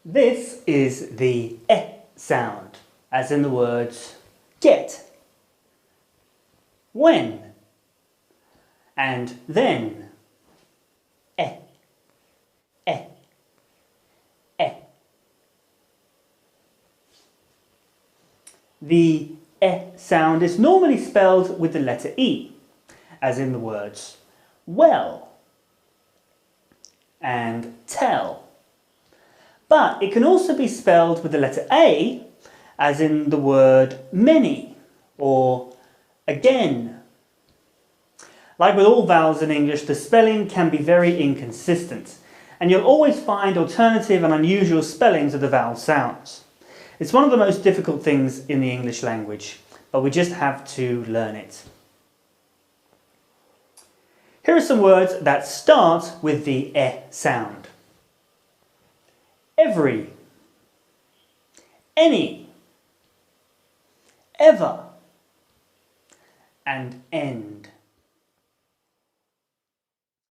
This is the E sound, as in the words get, when, and then. E, E, E. The E sound is normally spelled with the letter E, as in the words well and tell. But it can also be spelled with the letter A, as in the word many or again. Like with all vowels in English, the spelling can be very inconsistent, and you'll always find alternative and unusual spellings of the vowel sounds. It's one of the most difficult things in the English language, but we just have to learn it. Here are some words that start with the E sound. Every, any, ever, and end.